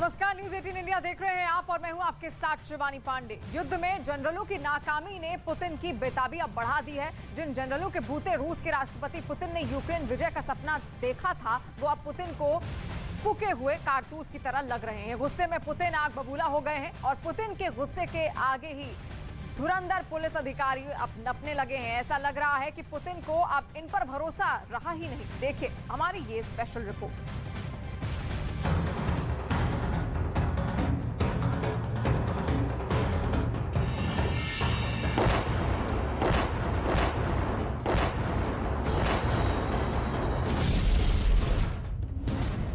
नमस्कार, news 18 India देख रहे हैं आप और मैं हूं आपके साथ शिवानी पांडे। युद्ध में जनरलों की नाकामी ने पुतिन की बेताबी अब बढ़ा दी है। जिन जनरलों के भूते रूस के राष्ट्रपति पुतिन ने यूक्रेन विजय का सपना देखा था, वो अब पुतिन को फूके हुए कारतूस की तरह लग रहे हैं। गुस्से में पुतिन आग बबूला हो गए हैं और पुतिन के गुस्से के आगे ही धुरंधर पुलिस अधिकारी अब नपने लगे हैं। ऐसा लग रहा है कि पुतिन को अब इन पर भरोसा रहा ही नहीं। देखिए हमारी ये स्पेशल रिपोर्ट।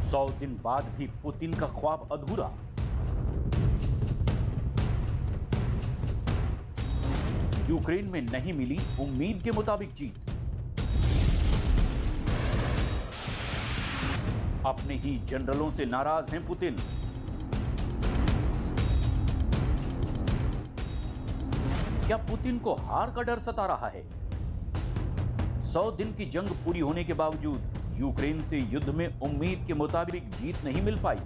सौ दिन बाद भी पुतिन का ख्वाब अधूरा। यूक्रेन में नहीं मिली उम्मीद के मुताबिक जीत। अपने ही जनरलों से नाराज हैं पुतिन। क्या पुतिन को हार का डर सता रहा है? 100 दिन की जंग पूरी होने के बावजूद यूक्रेन से युद्ध में उम्मीद के मुताबिक जीत नहीं मिल पाई।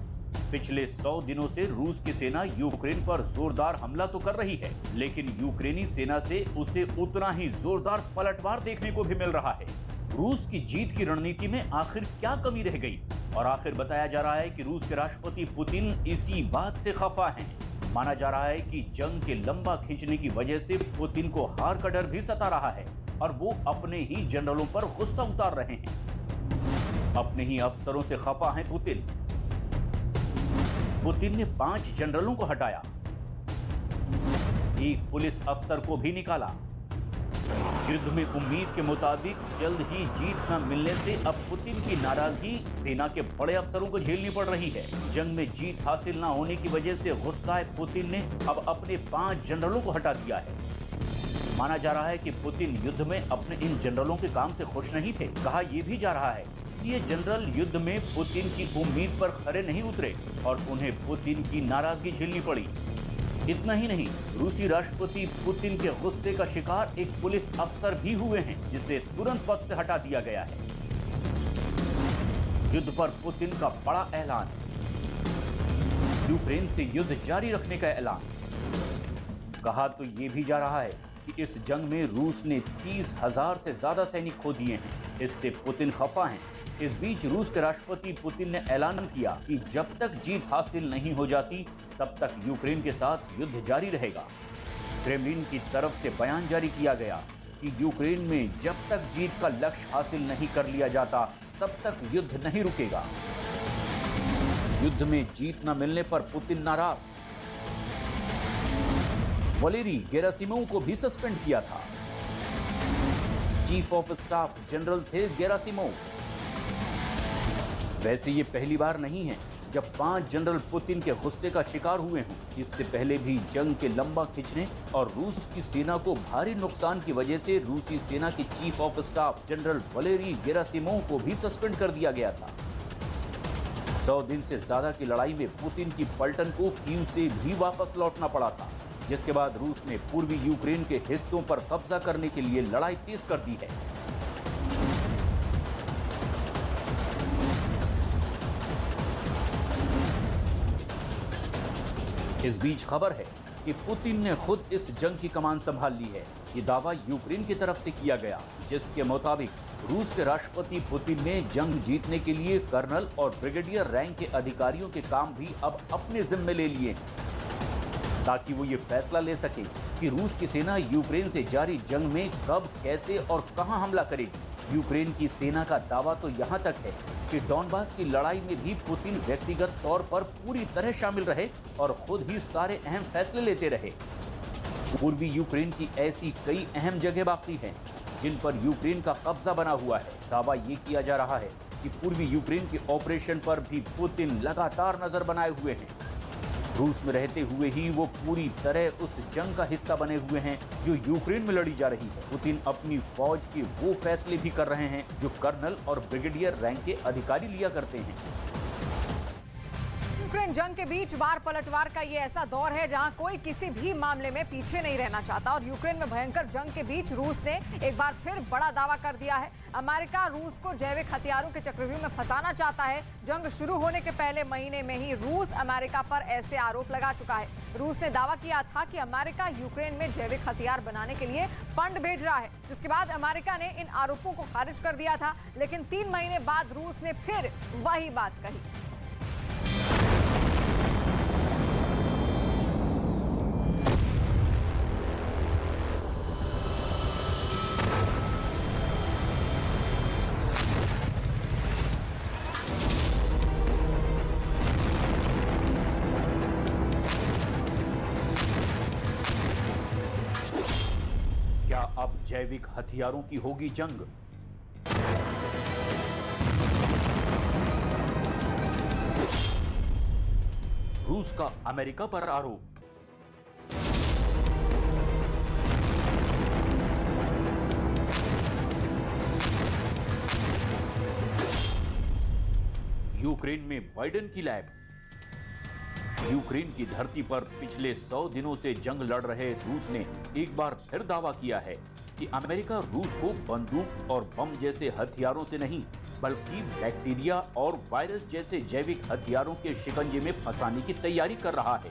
पिछले 100 दिनों से रूस की सेना यूक्रेन पर जोरदार हमला तो कर रही है, लेकिन यूक्रेनी सेना से उसे उतना ही जोरदार पलटवार देखने को भी मिल रहा है। रूस की जीत की रणनीति में आखिर क्या कमी रह गई? और आखिर बताया जा रहा है कि रूस के राष्ट्रपति पुतिन इसी बात से खफा हैं। माना जा रहा है कि जंग के लंबा खींचने की वजह से पुतिन को हार का डर भी सता रहा है और वो अपने ही जनरलों पर गुस्सा उतार रहे हैं। अपने ही अफसरों से खफा हैं पुतिन। पुतिन ने 5 जनरलों को हटाया, एक पुलिस अफसर को भी निकाला। युद्ध में उम्मीद के मुताबिक जल्द ही जीत न मिलने से अब पुतिन की नाराजगी सेना के बड़े अफसरों को झेलनी पड़ रही है। जंग में जीत हासिल न होने की वजह से गुस्साए पुतिन ने अब अपने 5 जनरलों को हटा दिया है। माना जा रहा है कि पुतिन युद्ध में अपने इन जनरलों के काम से खुश नहीं थे। कहा यह भी जा रहा है ये जनरल युद्ध में पुतिन की उम्मीद पर खरे नहीं उतरे और उन्हें पुतिन की नाराजगी झेलनी पड़ी। इतना ही नहीं, रूसी राष्ट्रपति पुतिन के गुस्से का शिकार एक पुलिस अफसर भी हुए हैं, जिसे तुरंत पद से हटा दिया गया है। युद्ध पर पुतिन का बड़ा ऐलान, यूक्रेन से युद्ध जारी रखने का ऐलान। कहा तो ये भी जा रहा है कि इस जंग में रूस ने 30,000 से ज्यादा सैनिक खो दिए हैं। इससे पुतिन खफा हैं। इस बीच रूस के राष्ट्रपति पुतिन ने ऐलान किया कि जब तक जीत हासिल नहीं हो जाती तब तक यूक्रेन के साथ युद्ध जारी रहेगा। क्रेमलिन की तरफ से बयान जारी किया गया कि यूक्रेन में जब तक जीत का लक्ष्य हासिल नहीं कर लिया जाता तब तक युद्ध नहीं रुकेगा। युद्ध में जीत न मिलने पर पुतिन नाराज। वलेरी गेरासिमोव को भी सस्पेंड किया था। चीफ ऑफ स्टाफ जनरल थे गेरासिमोव। वैसे ये पहली बार नहीं है जब 5 जनरल पुतिन के गुस्से का शिकार हुए हों। इससे पहले भी जंग के लंबा खिंचने और रूस की सेना को भारी नुकसान की वजह से रूसी सेना के chief of staff general Valery Gerasimov को भी सस्पेंड कर दिया गया था। 100 दिन से ज्यादा की लड़ाई में पुतिन की पलटन को कीव से भी वापस लौटना पड़ा था, जिसके बाद रूस ने पूर्वी यूक्रेन के हिस्सों पर कब्जा करने के लिए लड़ाई तेज कर दी है। इस बीच खबर है कि पुतिन ने खुद इस जंग की कमान संभाल ली है। ये दावा यूक्रेन की तरफ से किया गया, जिसके मुताबिक रूस के राष्ट्रपति पुतिन ने जंग जीतने के लिए कर्नल और ब्रिगेडियर रैंक के अधिकारियों के काम भी अब अपने जिम्मे ले लिए, ताकि वो ये फैसला ले सके कि रूस की सेना यूक्रेन से जारी जंग में कब, कैसे और कहां हमला करेगी। यूक्रेन की सेना का दावा तो यहां तक है कि डॉनबास की लड़ाई में भी पुतिन व्यक्तिगत तौर पर पूरी तरह शामिल रहे और खुद ही सारे अहम फैसले लेते रहे। पूर्वी यूक्रेन की ऐसी कई अहम जगह बाकी हैं जिन पर यूक्रेन का कब्जा बना हुआ है। दावा ये किया जा रहा है कि पूर्वी यूक्रेन के ऑपरेशन पर भी पुतिन लगातार नजर बनाए हुए हैं। रूस में रहते हुए ही वो पूरी तरह उस जंग का हिस्सा बने हुए हैं जो यूक्रेन में लड़ी जा रही है। पुतिन अपनी फौज के वो फैसले भी कर रहे हैं जो कर्नल और ब्रिगेडियर रैंक के अधिकारी लिया करते हैं। यूक्रेन जंग के बीच वार पलटवार का ये ऐसा दौर है जहां कोई किसी भी मामले में पीछे नहीं रहना चाहता और यूक्रेन में भयंकर जंग के बीच रूस ने एक बार फिर बड़ा दावा कर दिया है। अमेरिका रूस को जैविक हथियारों के चक्रव्यूह में फंसाना चाहता है। जंग शुरू होने के पहले महीने में ही रूस अमेरिका पर ऐसे आरोप लगा चुका है। रूस ने दावा किया था कि अमेरिका यूक्रेन में जैविक हथियार बनाने के लिए फंड भेज रहा है, जिसके बाद अमेरिका ने इन आरोपों को खारिज कर दिया था। लेकिन 3 महीने बाद रूस ने फिर वही बात कही। क्या अब जैविक हथियारों की होगी जंग? रूस का अमेरिका पर आरोप। यूक्रेन में बाइडेन की लैब। यूक्रेन की धरती पर पिछले 100 दिनों से जंग लड़ रहे रूस ने एक बार फिर दावा किया है कि अमेरिका रूस को बंदूक और बम जैसे हथियारों से नहीं बल्कि बैक्टीरिया और वायरस जैसे जैविक हथियारों के शिकंजे में फंसाने की तैयारी कर रहा है।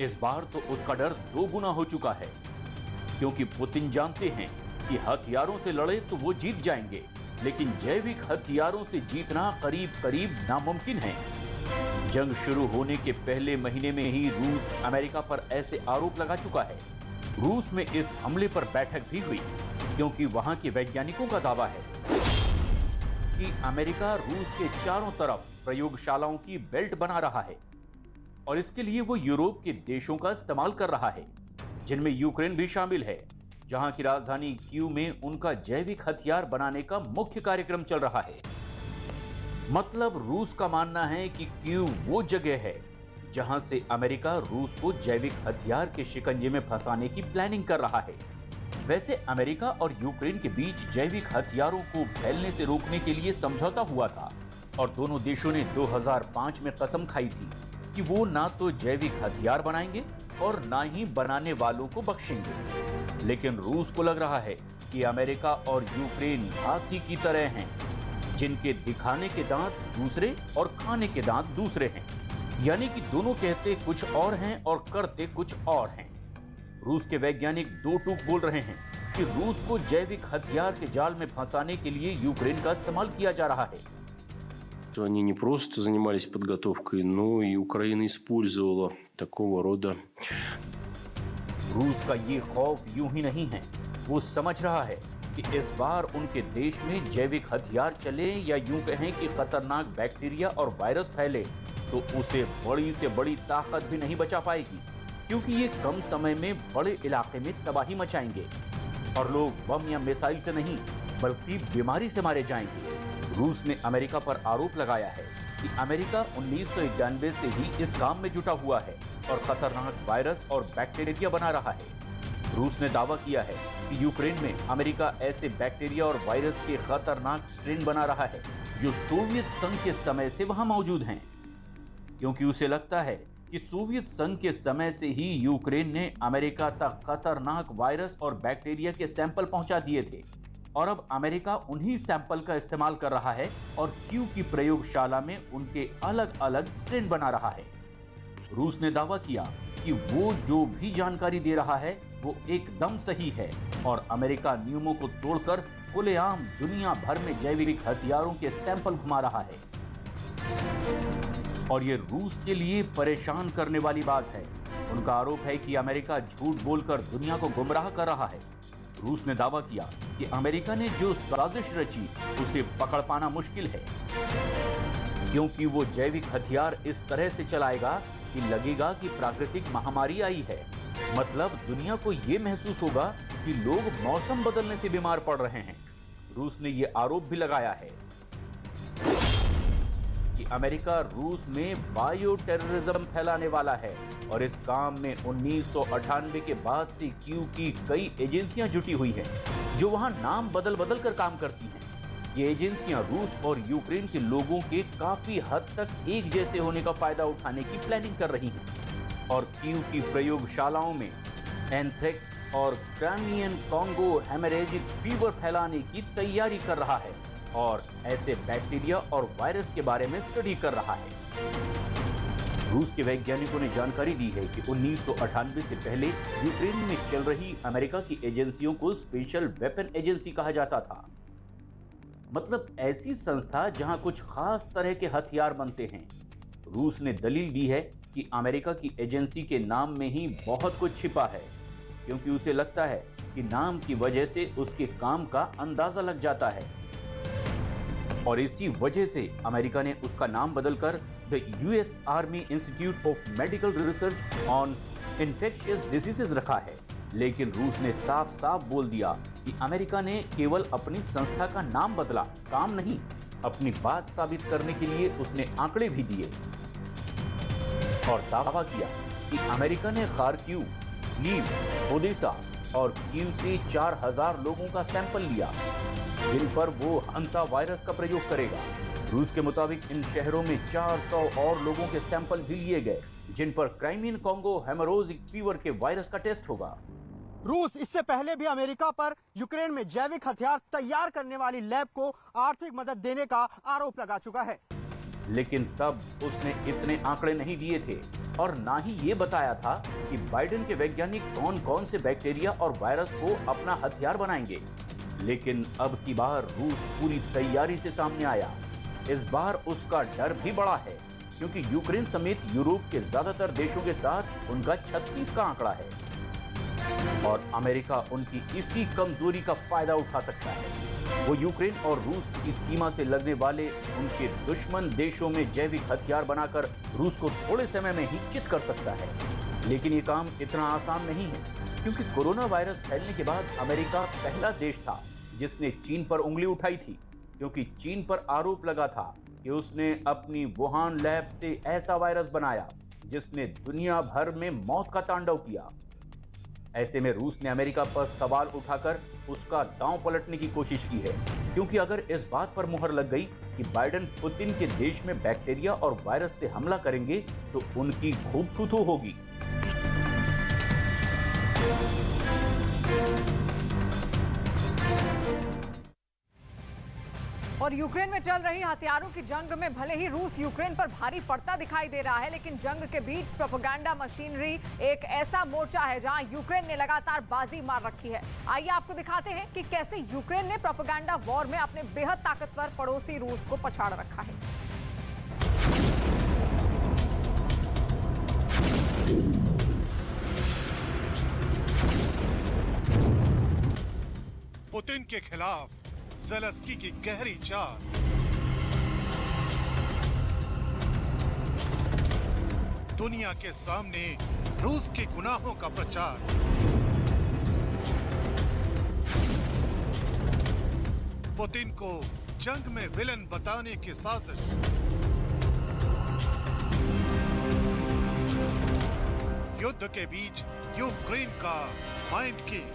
इस बार तो उसका डर 2 गुना हो चुका है, क्योंकि पुतिन जानते हैं कि हथियारों से लड़े तो वो जीत जाएंगे, लेकिन जैविक हथियारों से जीतना करीब करीब नामुमकिन है। जंग शुरू होने के पहले महीने में ही रूस अमेरिका पर ऐसे आरोप लगा चुका है। रूस में इस हमले पर बैठक भी हुई, क्योंकि वहां के वैज्ञानिकों का दावा है कि अमेरिका रूस के चारों तरफ प्रयोगशालाओं की बेल्ट बना रहा है और इसके लिए वो यूरोप के देशों का इस्तेमाल कर रहा है, जिनमें यूक्रेन भी शामिल है, जहां की राजधानी कीव में उनका जैविक हथियार बनाने का मुख्य कार्यक्रम चल रहा है। मतलब रूस का मानना है कि कीव वो जगह है जहां से अमेरिका रूस को जैविक हथियार के शिकंजे में फंसाने की प्लानिंग कर रहा है। वैसे अमेरिका और यूक्रेन के बीच जैविक हथियारों को फैलने से रोकने के लिए समझौता हुआ था और दोनों देशों ने 2005 में कसम खाई थी कि वो ना तो जैविक हथियार बनाएंगे और ना ही बनाने वालों को बख्शेंगे। लेकिन रूस को लग रहा है कि अमेरिका और यूक्रेन हाथी की तरह हैं, जिनके दिखाने के दांत दूसरे और खाने के दांत दूसरे हैं, यानी कि दोनों कहते कुछ और हैं और करते कुछ और हैं। रूस के वैज्ञानिक 2 टूक बोल रहे हैं कि रूस को जैविक हथियार के जाल में फंसाने के लिए यूक्रेन का इस्तेमाल किया जा रहा है। Они не просто занимались подготовкой, но и Украина использовала такого рода. रूस का ये खौफ यूं ही नहीं है। वो समझ रहा है कि इस बार उनके देश में जैविक हथियार चले या यूं कहें कि खतरनाक बैक्टीरिया और वायरस फैले तो उसे बड़ी से बड़ी ताकत भी नहीं बचा पाएगी, क्योंकि ये कम समय में बड़े इलाके में तबाही मचाएंगे और लोग बम या मिसाइल से नहीं बल्कि बीमारी से मारे जाएंगे। रूस ने अमेरिका पर आरोप लगाया है कि अमेरिका 1991 से ही इस काम में जुटा हुआ है और खतरनाक वायरस और बैक्टीरिया बना रहा है। रूस ने दावा किया है कि यूक्रेन में अमेरिका ऐसे बैक्टीरिया और वायरस के खतरनाक स्ट्रेन बना रहा है जो सोवियत संघ के समय से वहां मौजूद हैं, क्योंकि उसे लगता है कि सोवियत संघ के समय से ही यूक्रेन ने अमेरिका तक खतरनाक वायरस और बैक्टीरिया के सैंपल पहुंचा दिए थे और अब अमेरिका उन्हीं सैंपल का इस्तेमाल कर रहा है और कीव की प्रयोगशाला में उनके अलग अलग स्ट्रेन बना रहा है। रूस ने दावा किया कि वो जो भी जानकारी दे रहा है वो एकदम सही है और अमेरिका नियमों को तोड़कर खुलेआम दुनिया भर में जैविक हथियारों के सैंपल घुमा रहा है। और ये रूस के लिए परेशान करने वाली बात है। उनका आरोप है कि अमेरिका झूठ बोलकर दुनिया को गुमराह कर रहा है। रूस ने दावा किया कि अमेरिका ने जो साजिश रची उसे पकड़ पाना मुश्किल है, क्योंकि वो जैविक हथियार इस तरह से चलाएगा कि लगेगा कि प्राकृतिक महामारी आई है। मतलब दुनिया को ये महसूस होगा कि लोग मौसम बदलने से बीमार पड़ रहे हैं। रूस ने ये आरोप भी लगाया है कि अमेरिका रूस में बायो टेररिज्म फैलाने वाला है और इस काम में 1998 के बाद से कीव की कई एजेंसियां जुटी हुई हैं जो वहां नाम बदल बदल कर काम करती हैं। ये एजेंसियां रूस और यूक्रेन के लोगों के काफी हद तक एक जैसे होने का फायदा उठाने की प्लानिंग कर रही हैं और कीव की प्रयोगशालाओं में एंथ्रेक्स और क्राइमियन कॉन्गो हेमरेजिक फीवर फैलाने की तैयारी कर रहा है और ऐसे बैक्टीरिया और वायरस के बारे में स्टडी कर रहा है। रूस के वैज्ञानिकों ने जानकारी दी है कि 1998 से पहले यूक्रेन में चल रही अमेरिका की एजेंसियों को स्पेशल वेपन एजेंसी कहा जाता था। मतलब ऐसी संस्था जहां कुछ खास तरह के हथियार बनते हैं। रूस ने दलील दी है कि अमेरिका की एजेंसी के नाम में ही बहुत कुछ छिपा है, क्योंकि उसे लगता है कि नाम की वजह से उसके काम का अंदाजा लग जाता है और इसी वजह से अमेरिका ने उसका नाम बदलकर the US army institute of medical research on infectious diseases रखा है। लेकिन रूस ने साफ साफ बोल दिया कि अमेरिका ने केवल अपनी संस्था का नाम बदला, काम नहीं। अपनी बात साबित करने के लिए उसने आंकड़े भी दिए और दावा किया कि अमेरिका ने खार्किव, लीव, ओडेसा और कीव से 4000 लोगों का सैंपल लिया, जिन पर वो हंता वायरस का प्रयोग करेगा। रूस के मुताबिक इन शहरों में 400 और लोगों के सैंपल भी लिए गए, जिन पर क्राइमियन कॉन्गो हेमोरेजिक फीवर के वायरस का टेस्ट होगा। रूस इससे पहले भी अमेरिका पर यूक्रेन में जैविक हथियार तैयार करने वाली लैब को आर्थिक मदद देने का आरोप लगा चुका है, लेकिन तब उसने इतने आंकड़े नहीं दिए थे और ना ही ये बताया था कि बाइडेन के वैज्ञानिक कौन कौन से बैक्टीरिया और वायरस को अपना हथियार बनाएंगे। लेकिन अब की बार रूस पूरी तैयारी से सामने आया। इस बार उसका डर भी बड़ा है, क्योंकि यूक्रेन समेत यूरोप के ज्यादातर देशों के साथ उनका 36 का आंकड़ा है और अमेरिका उनकी इसी कमजोरी का फायदा उठा सकता है। वो यूक्रेन और रूस की सीमा से लगने वाले उनके दुश्मन देशों में जैविक हथियार बनाकर रूस को थोड़े समय में ही चित कर सकता है। लेकिन ये काम इतना आसान नहीं है, क्योंकि कोरोना वायरस फैलने के बाद अमेरिका पहला देश था जिसने चीन पर उंगली उठाई थी, क्योंकि चीन पर आरोप लगा था कि उसने अपनी वुहान लैब से ऐसा वायरस बनाया जिसने दुनिया भर में मौत का तांडव किया। ऐसे में रूस ने अमेरिका पर सवाल उठाकर उसका दांव पलटने की कोशिश की है, क्योंकि अगर इस बात पर मुहर लग गई कि बाइडेन पुतिन के देश में बैक्टीरिया और वायरस से हमला करेंगे तो उनकी खूब थू-थू होगी। और यूक्रेन में चल रही हथियारों की जंग में भले ही रूस यूक्रेन पर भारी पड़ता दिखाई दे रहा है, लेकिन जंग के बीच प्रोपेगेंडा मशीनरी एक ऐसा मोर्चा है जहां यूक्रेन ने लगातार बाजी मार रखी है। आइए आपको दिखाते हैं कि कैसे यूक्रेन ने प्रोपेगेंडा वॉर में अपने बेहद ताकतवर पड़ोसी रूस को पछाड़ रखा है। पुतिन के खिलाफ ज़ेलेंस्की की गहरी चाल। दुनिया के सामने रूस के गुनाहों का प्रचार। पुतिन को जंग में विलन बताने की साजिश। युद्ध के बीच यूक्रेन का माइंड गेम।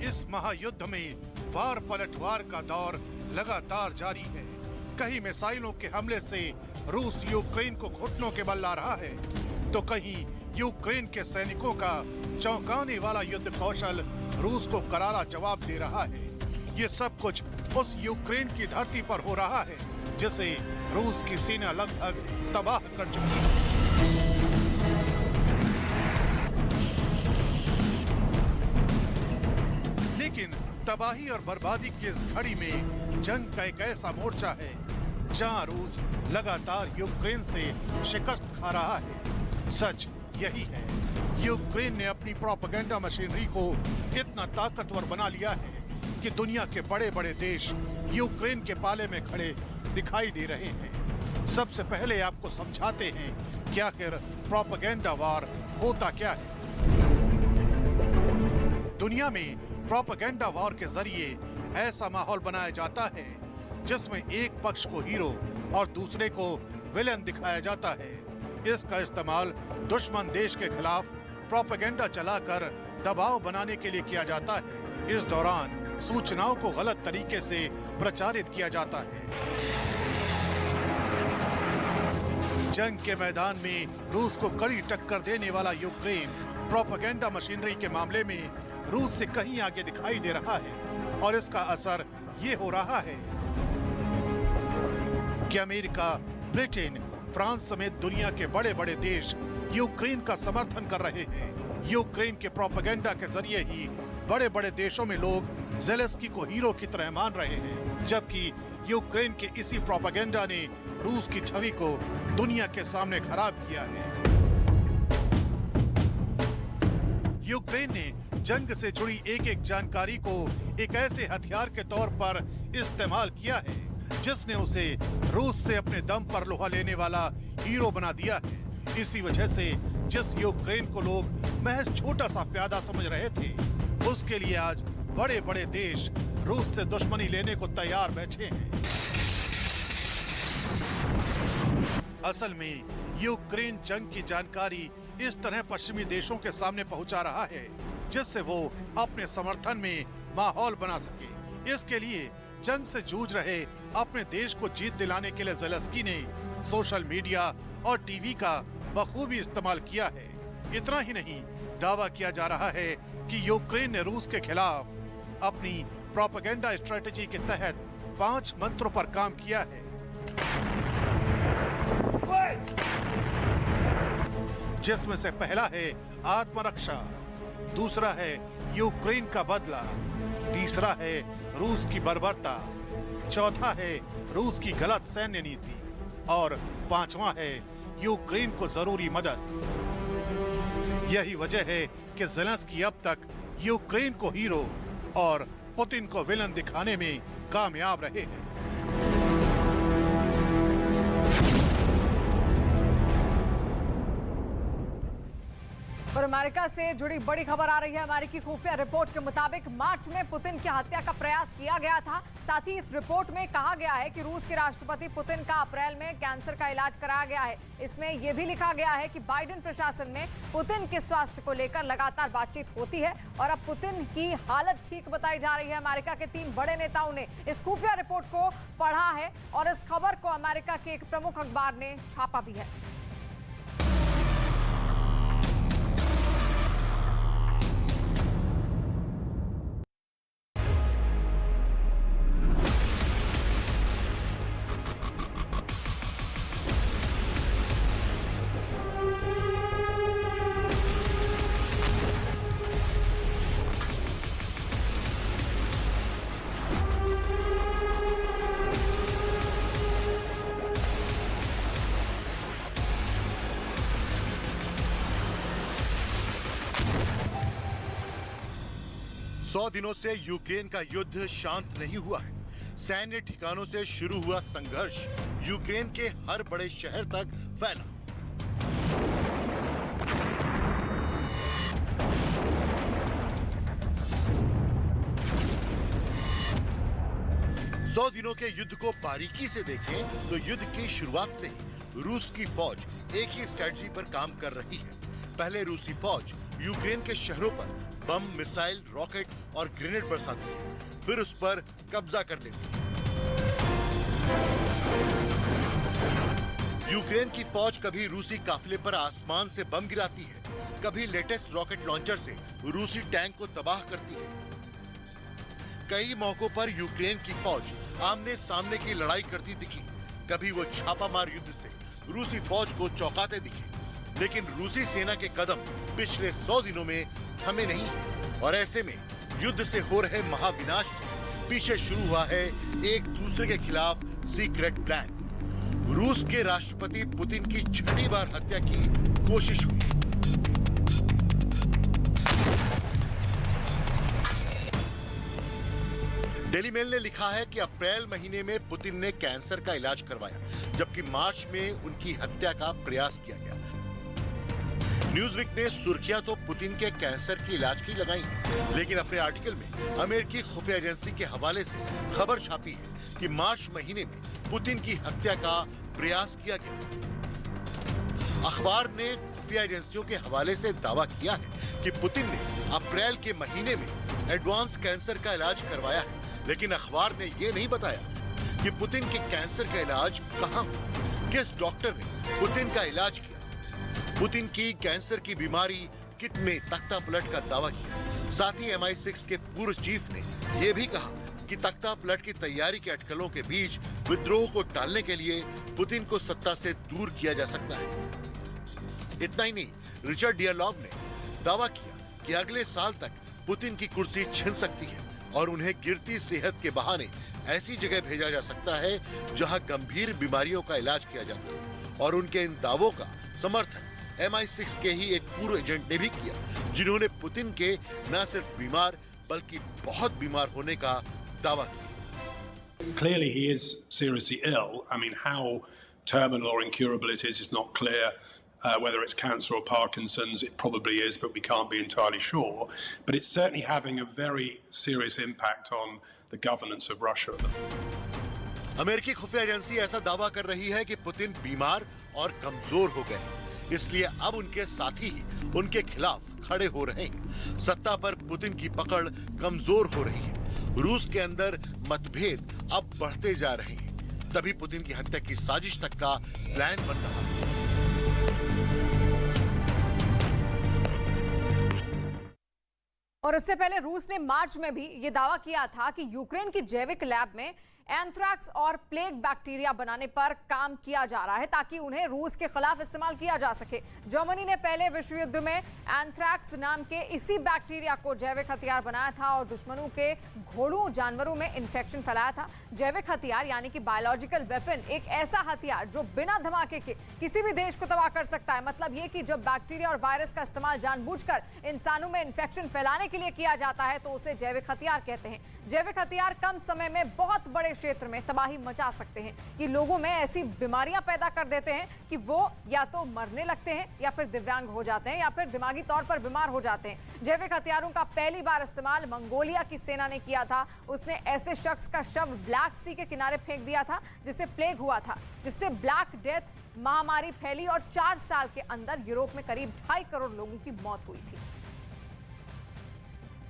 इस महायुद्ध में वार पलटवार का दौर लगातार जारी है। कहीं मिसाइलों के हमले से रूस यूक्रेन को घुटनों के बल ला रहा है, तो कहीं यूक्रेन के सैनिकों का चौंकाने वाला युद्ध कौशल रूस को करारा जवाब दे रहा है। ये सब कुछ उस यूक्रेन की धरती पर हो रहा है जिसे रूस की सेना लगभग तबाह कर चुकी है। लेकिन तबाही और बर्बादी की इस घड़ी में जंग का एक ऐसा मोर्चा है जहां रूस लगातार यूक्रेन से शिकस्त खा रहा है। सच यही है, यूक्रेन ने अपनी प्रोपेगेंडा मशीनरी को इतना ताकतवर बना लिया है कि दुनिया के बड़े बड़े देश यूक्रेन के पाले में खड़े दिखाई दे रहे हैं। सबसे पहले आपको समझाते हैं कि आखिर प्रोपेगेंडा वॉर होता क्या है। दुनिया में प्रोपेगेंडा वॉर के जरिए ऐसा माहौल बनाया जाता है जिसमें एक पक्ष को हीरो और दूसरे को विलेन दिखाया जाता है। इसका इस्तेमाल दुश्मन देश के खिलाफ प्रोपेगेंडा चलाकर दबाव बनाने के लिए किया जाता है। इस दौरान सूचनाओं को गलत तरीके से प्रचारित किया जाता है। जंग के मैदान में रूस को कड़ी टक्कर देने वाला यूक्रेन प्रोपेगेंडा मशीनरी के मामले में रूस से कहीं आगे दिखाई दे रहा है और इसका असर ये हो रहा है कि अमेरिका, ब्रिटेन, फ्रांस समेत दुनिया के बड़े बड़े देश यूक्रेन का समर्थन कर रहे हैं। यूक्रेन के प्रोपेगेंडा के जरिए ही बड़े बड़े देशों में लोग ज़ेलेंस्की को हीरो की तरह मान रहे हैं, जबकि यूक्रेन के इसी प्रोपेगेंडा ने रूस की छवि को दुनिया के सामने खराब किया है। यूक्रेन ने जंग से जुड़ी एक एक जानकारी को एक ऐसे हथियार के तौर पर इस्तेमाल किया है जिसने उसे रूस से अपने दम पर लोहा लेने वाला हीरो बना दिया है। इसी वजह से जिस यूक्रेन को लोग महज छोटा सा प्यादा समझ रहे थे, उसके लिए आज बड़े बड़े देश रूस से दुश्मनी लेने को तैयार बैठे हैं। असल में यूक्रेन जंग की जानकारी इस तरह पश्चिमी देशों के सामने पहुंचा रहा है जिससे वो अपने समर्थन में माहौल बना सके। इसके लिए जंग से जूझ रहे अपने देश को जीत दिलाने के लिए ज़ेलेंस्की ने सोशल मीडिया और टीवी का बखूबी इस्तेमाल किया है। इतना ही नहीं, दावा किया जा रहा है कि यूक्रेन ने रूस के खिलाफ अपनी प्रोपेगेंडा स्ट्रेटेजी के तहत 5 मंत्रों पर काम किया है। जिसमें से पहला है आत्मरक्षा, दूसरा है यूक्रेन का बदला, तीसरा है रूस की बर्बरता, चौथा है रूस की गलत सैन्य नीति और 5वां है यूक्रेन को जरूरी मदद। यही वजह है कि ज़ेलेंस्की अब तक यूक्रेन को हीरो और पुतिन को विलन दिखाने में कामयाब रहे हैं। और अमेरिका से जुड़ी बड़ी खबर आ रही है। अमेरिकी खुफिया रिपोर्ट के मुताबिक मार्च में पुतिन की हत्या का प्रयास किया गया था। साथ ही इस रिपोर्ट में कहा गया है कि रूस के राष्ट्रपति पुतिन का अप्रैल में कैंसर का इलाज कराया गया है। इसमें यह भी लिखा गया है कि बाइडेन प्रशासन में पुतिन के स्वास्थ्य को लेकर लगातार बातचीत होती है और अब पुतिन की हालत ठीक बताई जा रही है। अमेरिका के 3 बड़े नेताओं ने इस खुफिया रिपोर्ट को पढ़ा है और इस खबर को अमेरिका के एक प्रमुख अखबार ने छापा भी है। सौ दिनों से यूक्रेन का युद्ध शांत नहीं हुआ है। सैन्य ठिकानों से शुरू हुआ संघर्ष यूक्रेन के हर बड़े शहर तक फैला। सौ दिनों के युद्ध को बारीकी से देखें तो युद्ध की शुरुआत से ही रूस की फौज एक ही स्ट्रेटजी पर काम कर रही है। पहले रूसी फौज यूक्रेन के शहरों पर बम, मिसाइल, रॉकेट और ग्रेनेड बरसाती है, फिर उस पर कब्जा कर लेती है। यूक्रेन की फौज कभी रूसी काफिले पर आसमान से बम गिराती है, कभी लेटेस्ट रॉकेट लॉन्चर से रूसी टैंक को तबाह करती है। कई मौकों पर यूक्रेन की फौज आमने सामने की लड़ाई करती दिखी। कभी वो छापामार युद्ध से रूसी फौज को चौंकाते दिखे, लेकिन रूसी सेना के कदम पिछले 100 दिनों में थमे नहीं और ऐसे में युद्ध से हो रहे महाविनाश के पीछे शुरू हुआ है एक दूसरे के खिलाफ सीक्रेट प्लान। रूस के राष्ट्रपति पुतिन की 6ठी बार हत्या की कोशिश हुई। डेली मेल ने लिखा है कि अप्रैल महीने में पुतिन ने कैंसर का इलाज करवाया, जबकि मार्च में उनकी हत्या का प्रयास किया गया। न्यूज़वीक ने सुर्खियां तो पुतिन के कैंसर के इलाज की लगाई हैं, लेकिन अपने आर्टिकल में अमेरिकी खुफिया एजेंसी के हवाले से खबर छापी है कि मार्च महीने में पुतिन की हत्या का प्रयास किया गया। अखबार ने खुफिया एजेंसियों के हवाले से दावा किया है कि पुतिन ने अप्रैल के महीने में एडवांस कैंसर का इलाज करवाया है, लेकिन अखबार ने ये नहीं बताया कि पुतिन के कैंसर का इलाज कहां हुआ, किस डॉक्टर ने पुतिन का इलाज किया, पुतिन की कैंसर की बीमारी किट में तख्ता पलट का दावा किया। साथ ही MI6 के पूर्व चीफ ने यह भी कहा कि तख्ता पलट की तैयारी के अटकलों के बीच विद्रोह को टालने के लिए पुतिन को सत्ता से दूर किया जा सकता है। इतना ही नहीं, रिचर्ड डियरलॉफ ने दावा किया कि अगले साल तक पुतिन की कुर्सी छिन सकती है और उन्हें गिरती सेहत के बहाने ऐसी जगह भेजा जा सकता है जहां गंभीर बीमारियों का इलाज किया जाता है। और उनके इन दावों का समर्थन MI6 के ही एक पूर्व एजेंट ने भी किया, जिन्होंने पुतिन के न सिर्फ बीमार बल्कि बहुत बीमार होने का दावा किया। Clearly he is seriously ill. I mean, how terminal or incurable it is not clear. Whether it's cancer or Parkinson's, it probably is, but we can't be entirely sure. But it's certainly having a very serious impact on the governance of Russia. अमेरिकी खुफिया agency ऐसा दावा कर रही है कि Putin बीमार और कमजोर हो गए, इसलिए अब उनके साथी ही उनके खिलाफ खड़े हो रहे हैं। सत्ता पर पुतिन की पकड़ कमजोर हो रही है। रूस के अंदर मतभेद अब बढ़ते जा रहे हैं। तभी पुतिन की हत्या की साजिश तक का प्लान बन रहा है। और इससे पहले रूस ने मार्च में भी ये दावा किया था कि यूक्रेन की जैविक लैब में एंथ्रैक्स और प्लेग बैक्टीरिया बनाने पर काम किया जा रहा है ताकि उन्हें रूस के खिलाफ इस्तेमाल किया जा सके। जर्मनी ने पहले विश्व युद्ध में एंथ्रैक्स नाम के इसी बैक्टीरिया को जैविक हथियार बनाया था और दुश्मनों के घोड़ों जानवरों में इन्फेक्शन फैलाया था। जैविक हथियार यानी कि बायोलॉजिकल वेपन एक ऐसा हथियार जो बिना धमाके के किसी भी देश को तबाह कर सकता है। मतलब ये कि जब बैक्टीरिया और वायरस का इस्तेमाल जानबूझकर इंसानों में इन्फेक्शन फैलाने के लिए किया जाता है तो उसे जैविक हथियार कहते हैं। जैविक हथियार कम समय में बहुत बड़े क्षेत्र में तबाही मचा सकते हैं। ये लोगों में ऐसी बीमारियां पैदा कर देते हैं कि वो या तो मरने लगते हैं या फिर दिव्यांग हो जाते हैं या फिर दिमागी तौर पर बीमार हो जाते हैं। जैविक हथियारों का पहली बार इस्तेमाल मंगोलिया की सेना ने किया था। उसने ऐसे शख्स का शव ब्लैक सी के किनारे फेंक दिया था जिसे प्लेग हुआ था, जिससे ब्लैक डेथ महामारी फैली और 4 साल के अंदर यूरोप में करीब 2.5 करोड़ लोगों की मौत हुई थी।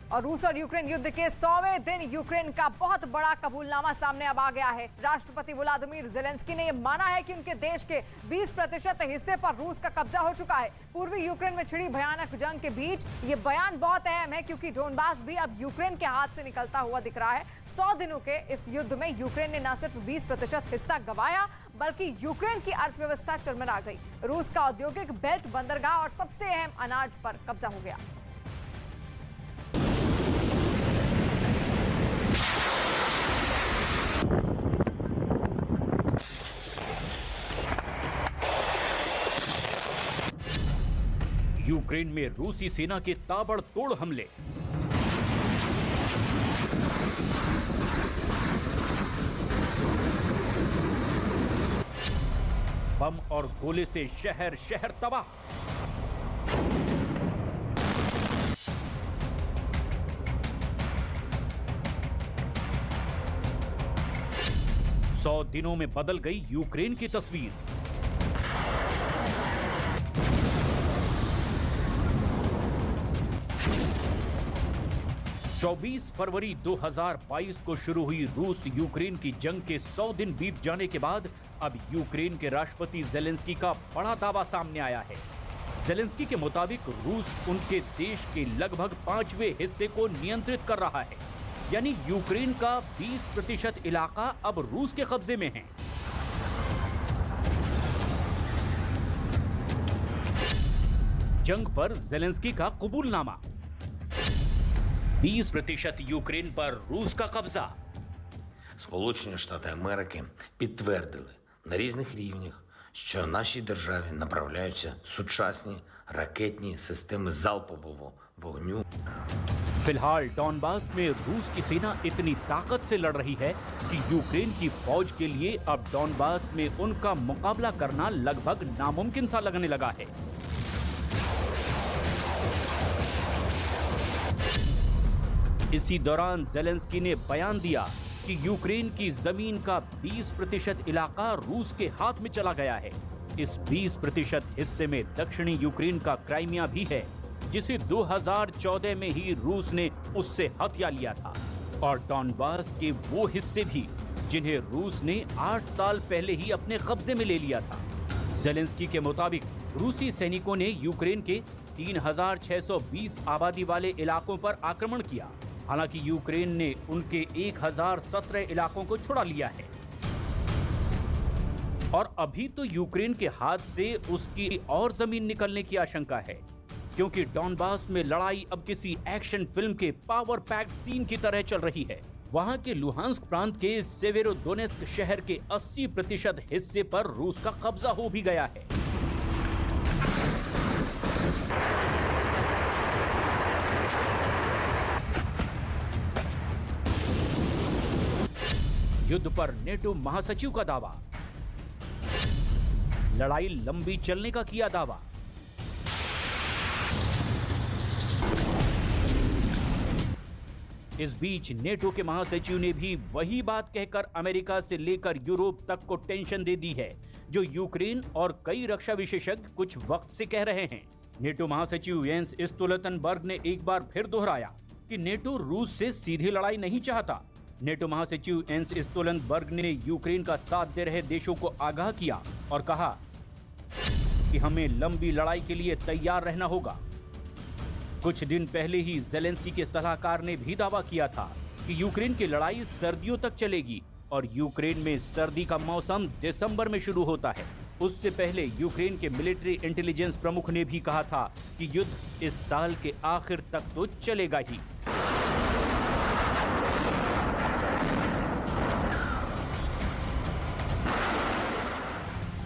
और रूस और यूक्रेन युद्ध के 100वें दिन यूक्रेन का बहुत बड़ा कबूलनामा सामने अब आ गया है। राष्ट्रपति व्लादिमीर ज़ेलेंस्की ने यह माना है कि उनके देश के 20% हिस्से पर रूस का कब्जा हो चुका है। पूर्वी यूक्रेन में छिड़ी भयानक जंग के बीच ये बयान बहुत अहम है क्योंकि डोनबास भी अब यूक्रेन के हाथ से निकलता हुआ दिख रहा है। 100 दिनों के इस युद्ध में यूक्रेन ने न सिर्फ 20% हिस्सा गंवाया बल्कि यूक्रेन की अर्थव्यवस्था चरमरा गई। रूस का औद्योगिक बेल्ट, बंदरगाह और सबसे अहम अनाज पर कब्जा हो गया। यूक्रेन में रूसी सेना के ताबड़तोड़ हमले। बम और गोले से शहर शहर तबाह। सौ दिनों में बदल गई यूक्रेन की तस्वीर। 24 फरवरी 2022 को शुरू हुई रूस यूक्रेन की जंग के 100 दिन बीत जाने के बाद अब यूक्रेन के राष्ट्रपति ज़ेलेंस्की का बड़ा दावा सामने आया है। ज़ेलेंस्की के मुताबिक रूस उनके देश के लगभग 5वें हिस्से को नियंत्रित कर रहा है, यानी यूक्रेन का 20% इलाका अब रूस के कब्जे में है। जंग पर ज़ेलेंस्की का कबूलनामा। 20% यूक्रेन पर रूस का कब्जा। Сполучені Штати Америки підтвердили на різних рівнях, що нашій державі направляються сучасні ракетні системи залпового вогню. फिलहाल डॉनबास में रूस की सेना इतनी ताकत से लड़ रही है कि यूक्रेन की फौज के लिए अब डॉनबास में उनका मुकाबला करना लगभग नामुमकिन सा लगने लगा है। इसी दौरान ज़ेलेंस्की ने बयान दिया कि यूक्रेन की जमीन का 20% इलाका रूस के हाथ में चला गया है। इस 20% हिस्से में दक्षिणी यूक्रेन का क्राइमिया भी है, जिसे 2014 में ही रूस ने उससे हथिया लिया था, और डॉनबास के वो हिस्से भी जिन्हें रूस ने 8 साल पहले ही अपने कब्जे में ले लिया था। ज़ेलेंस्की के मुताबिक रूसी सैनिकों ने यूक्रेन के 3620 आबादी वाले इलाकों पर आक्रमण किया। हालांकि यूक्रेन ने उनके 1017 इलाकों को छुड़ा लिया है और अभी तो यूक्रेन के हाथ से उसकी और जमीन निकलने की आशंका है, क्योंकि डॉनबास में लड़ाई अब किसी एक्शन फिल्म के पावर पैक्ड सीन की तरह चल रही है। वहां के लुहांस्क प्रांत के सेवेरोडोनेस्क शहर के 80% हिस्से पर रूस का कब्जा हो भी गया है। युद्ध पर नेटो महासचिव का दावा, लड़ाई लंबी चलने का किया दावा। इस बीच नेटो के महासचिव ने भी वही बात कहकर अमेरिका से लेकर यूरोप तक को टेंशन दे दी है, जो यूक्रेन और कई रक्षा विशेषज्ञ कुछ वक्त से कह रहे हैं। नेटो महासचिव येंस स्टोल्टनबर्ग ने एक बार फिर दोहराया कि नेटो रूस से सीधी लड़ाई नहीं चाहता। नेटो महासचिव येंस स्टोल्टनबर्ग ने यूक्रेन का साथ दे रहे देशों को आगाह किया और कहा कि हमें लंबी लड़ाई के लिए तैयार रहना होगा। कुछ दिन पहले ही ज़ेलेंस्की के सलाहकार ने भी दावा किया था कि यूक्रेन की लड़ाई सर्दियों तक चलेगी और यूक्रेन में सर्दी का मौसम दिसंबर में शुरू होता है। उससे पहले यूक्रेन के मिलिट्री इंटेलिजेंस प्रमुख ने भी कहा था कि युद्ध इस साल के आखिर तक तो चलेगा ही।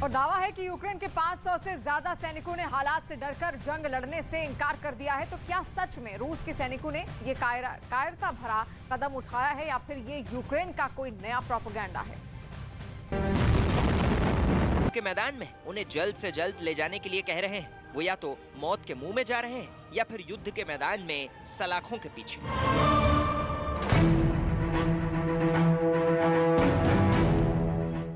और दावा है कि यूक्रेन के 500 से ज्यादा सैनिकों ने हालात से डरकर जंग लड़ने से इनकार कर दिया है। तो क्या सच में रूस के सैनिकों ने ये कायरता भरा कदम उठाया है या फिर ये यूक्रेन का कोई नया प्रोपेगेंडा है? के मैदान में उन्हें जल्द से जल्द ले जाने के लिए कह रहे हैं। वो या तो मौत के मुंह में जा रहे हैं या फिर युद्ध के मैदान में सलाखों के पीछे।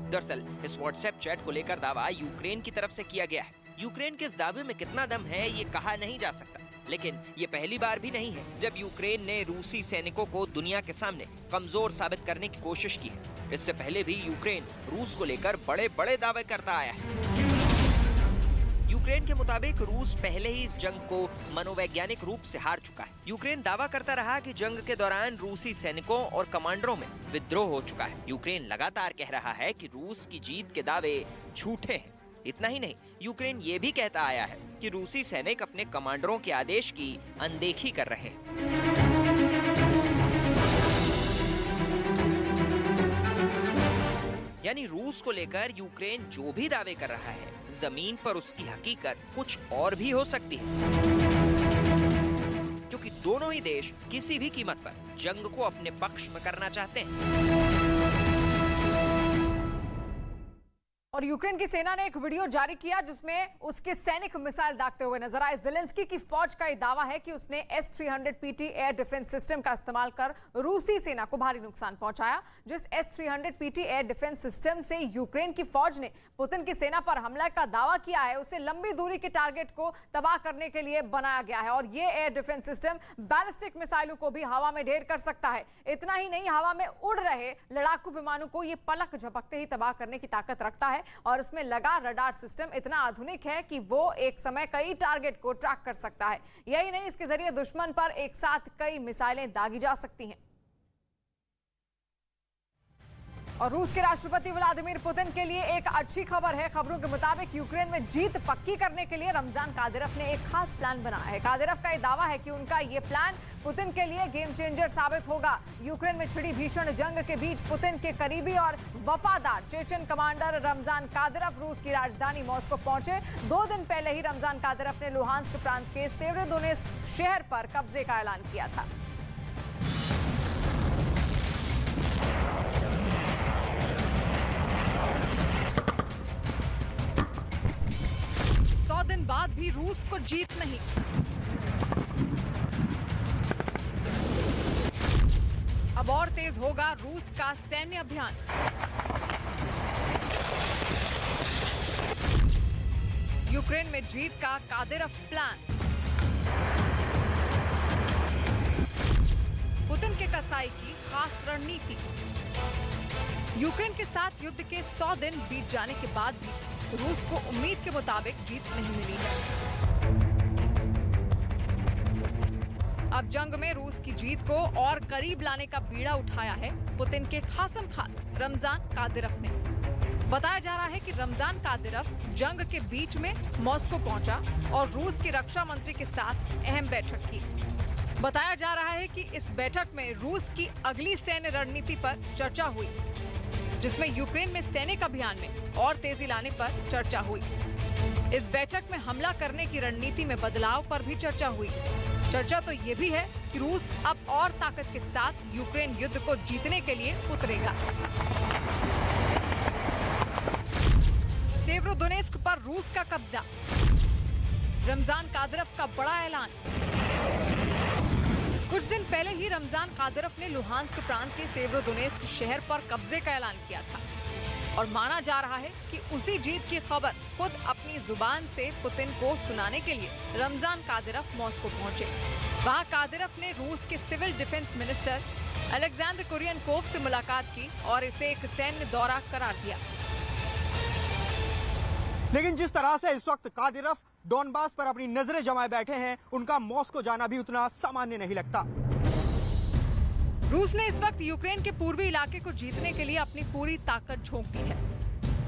दरअसल इस व्हाट्सएप चैट को लेकर दावा यूक्रेन की तरफ से किया गया है। यूक्रेन के इस दावे में कितना दम है ये कहा नहीं जा सकता, लेकिन ये पहली बार भी नहीं है जब यूक्रेन ने रूसी सैनिकों को दुनिया के सामने कमजोर साबित करने की कोशिश की है। इससे पहले भी यूक्रेन रूस को लेकर बड़े बड़े दावे करता आया है। यूक्रेन के मुताबिक रूस पहले ही इस जंग को मनोवैज्ञानिक रूप से हार चुका है। यूक्रेन दावा करता रहा कि जंग के दौरान रूसी सैनिकों और कमांडरों में विद्रोह हो चुका है। यूक्रेन लगातार कह रहा है कि रूस की जीत के दावे झूठे हैं। इतना ही नहीं, यूक्रेन ये भी कहता आया है कि रूसी सैनिक अपने कमांडरों के आदेश की अनदेखी कर रहे हैं। यानी रूस को लेकर यूक्रेन जो भी दावे कर रहा है, जमीन पर उसकी हकीकत कुछ और भी हो सकती है, क्योंकि दोनों ही देश किसी भी कीमत पर जंग को अपने पक्ष में करना चाहते हैं। और यूक्रेन की सेना ने एक वीडियो जारी किया जिसमें उसके सैनिक मिसाइल दागते हुए नजर आए। ज़ेलेंस्की की फौज का यह दावा है कि उसने S-300 PT air defence system का इस्तेमाल कर रूसी सेना को भारी नुकसान पहुंचाया। जिस S-300 PT air defence system से यूक्रेन की फौज ने पुतिन की सेना पर हमला का दावा किया है, उसे लंबी दूरी के टारगेट को तबाह करने के लिए बनाया गया है। और ये एयर डिफेंस सिस्टम बैलिस्टिक मिसाइलों को भी हवा में ढेर कर सकता है। इतना ही नहीं, हवा में उड़ रहे लड़ाकू विमानों को ये पलक झपकते ही तबाह करने की ताकत रखता है। और इसमें लगा रडार सिस्टम इतना आधुनिक है कि वो एक समय कई टारगेट को ट्रैक कर सकता है। यही नहीं, इसके जरिए दुश्मन पर एक साथ कई मिसाइलें दागी जा सकती हैं। और रूस के राष्ट्रपति व्लादिमीर पुतिन के लिए एक अच्छी खबर है। खबरों के मुताबिक यूक्रेन में जीत पक्की करने के लिए रमजान कादिरोव ने एक खास प्लान बनाया है। कादिरोव का यह दावा है कि उनका ये प्लान पुतिन के लिए गेम चेंजर साबित होगा। यूक्रेन में छिड़ी भीषण जंग के बीच पुतिन के करीबी और वफादार चेचन कमांडर रमजान कादिरोव रूस की राजधानी मॉस्को पहुंचे। 2 दिन पहले ही रमजान कादिरोव ने लुहांस्क प्रांत के सेवेरोडोनेस्क शहर पर कब्जे का ऐलान किया था। 100 दिन बाद भी रूस को जीत नहीं। अब और तेज होगा रूस का सैन्य अभियान। यूक्रेन में जीत का कादिरव प्लान। पुतिन के कसाई की खास रणनीति। यूक्रेन के साथ युद्ध के 100 दिन बीत जाने के बाद भी रूस को उम्मीद के मुताबिक जीत नहीं मिली है। अब जंग में रूस की जीत को और करीब लाने का बीड़ा उठाया है पुतिन के खासम खास रमजान कादिरव ने। बताया जा रहा है कि रमजान कादिरव जंग के बीच में मॉस्को पहुंचा और रूस के रक्षा मंत्री के साथ अहम बैठक की। बताया जा रहा है कि इस बैठक में रूस की अगली सैन्य रणनीति पर चर्चा हुई, जिसमें यूक्रेन में सैनिक अभियान में और तेजी लाने पर चर्चा हुई। इस बैठक में हमला करने की रणनीति में बदलाव पर भी चर्चा हुई। चर्चा तो ये भी है कि रूस अब और ताकत के साथ यूक्रेन युद्ध को जीतने के लिए उतरेगा। सेवेरोडोनेस्क पर रूस का कब्जा। रमजान कादिरव का बड़ा ऐलान। कुछ दिन पहले ही रमजान कादिरव ने लुहांस्क प्रांत के सेवेरोडोनेस्क शहर पर कब्जे का ऐलान किया था और माना जा रहा है कि उसी जीत की खबर खुद अपनी जुबान से पुतिन को सुनाने के लिए रमजान कादिरव मॉस्को पहुंचे। वहां कादिरव ने रूस के सिविल डिफेंस मिनिस्टर अलेक्जेंडर कुरियनकोव से मुलाकात की और इसे एक सैन्य दौरा करार दिया। लेकिन जिस तरह से इस वक्त कादिरव डोनबास पर अपनी नजरें जमाए बैठे हैं, उनका मॉस्को जाना भी उतना सामान्य नहीं लगता। रूस ने इस वक्त यूक्रेन के पूर्वी इलाके को जीतने के लिए अपनी पूरी ताकत झोंक दी है।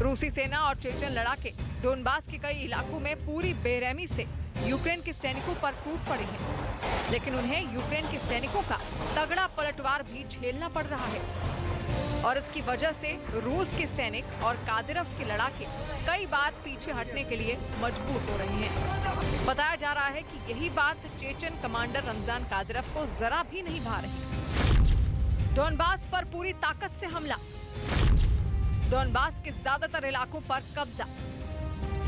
रूसी सेना और चेचन लड़ाके डोनबास के कई इलाकों में पूरी बेरहमी से यूक्रेन के सैनिकों पर टूट पड़े हैं, लेकिन उन्हें यूक्रेन के सैनिकों का तगड़ा पलटवार भी झेलना पड़ रहा है और इसकी वजह से रूस के सैनिक और कादिरव के लड़ाके कई बार पीछे हटने के लिए मजबूर हो रहे हैं। बताया जा रहा है कि यही बात चेचन कमांडर रमजान कादिरव को जरा भी नहीं भा रही। डोनबास पर पूरी ताकत से हमला। डोनबास के ज्यादातर इलाकों पर कब्जा।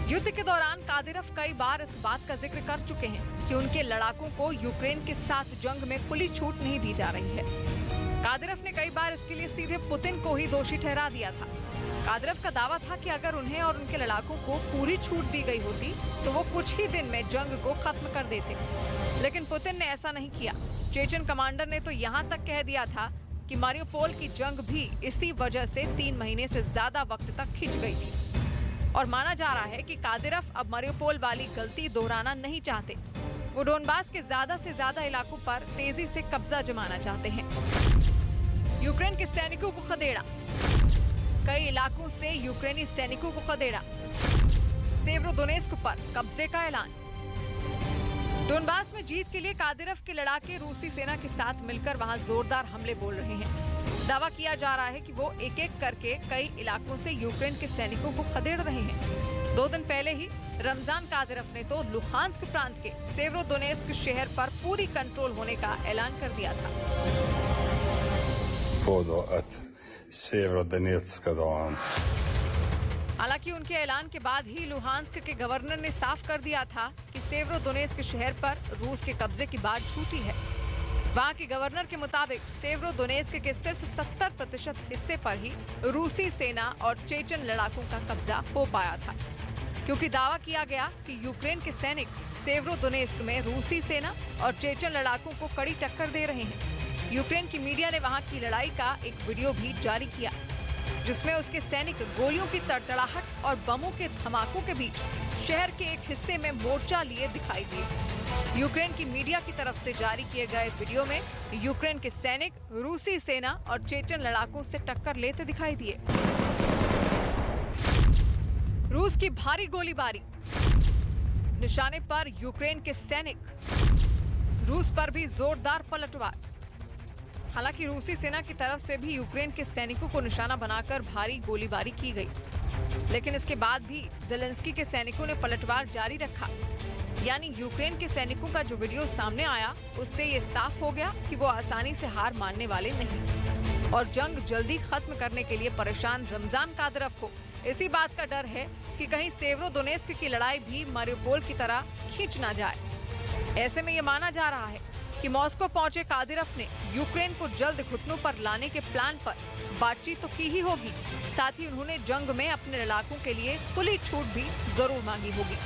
युद्ध के दौरान कादिरव कई बार इस बात का जिक्र कर चुके हैं कि उनके लड़ाकों को यूक्रेन के साथ जंग में खुली छूट नहीं दी जा रही है। कादिरव ने कई बार इसके लिए सीधे पुतिन को ही दोषी ठहरा दिया था। कादिरव का दावा था कि अगर उन्हें और उनके लड़ाकों को पूरी छूट दी गई होती तो वो कुछ ही दिन में जंग को खत्म कर देते, लेकिन पुतिन ने ऐसा नहीं किया। चेचन कमांडर ने तो यहाँ तक कह दिया था कि मारियोपोल की जंग भी इसी वजह से 3 महीने से ज्यादा वक्त तक खिंच गई थी और माना जा रहा है कि कादिरव अब मारियोपोल वाली गलती दोहराना नहीं चाहते। वो डोनबास के ज्यादा से ज्यादा इलाकों पर तेजी से कब्जा जमाना चाहते हैं। यूक्रेन के सैनिकों को खदेड़ा। कई इलाकों से यूक्रेनी सैनिकों को खदेड़ा। सेवेरोडोनेस्क पर कब्जे का ऐलान। डोनबास में जीत के लिए कादिरव के लड़ाके रूसी सेना के साथ मिलकर वहां जोरदार हमले बोल रहे हैं। दावा किया जा रहा है कि वो एक एक करके कई इलाकों से यूक्रेन के सैनिकों को खदेड़ रहे हैं। 2 दिन पहले ही रमजान कादिरव ने तो लुहांस्क प्रांत के सेवेरोडोनेस्क शहर पर पूरी कंट्रोल होने का ऐलान कर दिया था। हालांकि उनके ऐलान के बाद ही लुहांस्क के गवर्नर ने साफ कर दिया था कि सेवेरोडोनेस्क शहर पर रूस के कब्जे की बात झूठी है। वहां के गवर्नर के मुताबिक सेवेरोडोनेस्क के सिर्फ 70% हिस्से पर ही रूसी सेना और चेचन लड़ाकों का कब्जा हो पाया था, क्योंकि दावा किया गया कि यूक्रेन के सैनिक सेवेरोडोनेस्क में रूसी सेना और चेचन लड़ाकों को कड़ी टक्कर दे रहे हैं। यूक्रेन की मीडिया ने वहां की लड़ाई का एक वीडियो भी जारी किया, जिसमें उसके सैनिक गोलियों की तड़तड़ाहट और बमों के धमाकों के बीच शहर के एक हिस्से में मोर्चा लिए दिखाई दिए। यूक्रेन की मीडिया की तरफ से जारी किए गए वीडियो में यूक्रेन के सैनिक रूसी सेना और चेचन लड़ाकों से टक्कर लेते दिखाई दिए। रूस की भारी गोलीबारी। निशाने पर यूक्रेन के सैनिक। रूस पर भी जोरदार पलटवार। हालांकि रूसी सेना की तरफ से भी यूक्रेन के सैनिकों को निशाना बनाकर भारी गोलीबारी की गई, लेकिन इसके बाद भी ज़ेलेंस्की के सैनिकों ने पलटवार जारी रखा। यानी यूक्रेन के सैनिकों का जो वीडियो सामने आया, उससे ये साफ हो गया कि वो आसानी से हार मानने वाले नहीं और जंग जल्दी खत्म करने के लिए परेशान रमजान कादिरव को इसी बात का डर है कि कहीं सेवेरोडोनेस्क की लड़ाई भी मारियोपोल की तरह खींच ना जाए। ऐसे में ये माना जा रहा है कि मॉस्को पहुंचे कादिरोव ने यूक्रेन को जल्द घुटनों पर लाने के प्लान पर बातचीत तो की ही होगी, साथ ही उन्होंने जंग में अपने लड़ाकों के लिए खुली छूट भी जरूर मांगी होगी।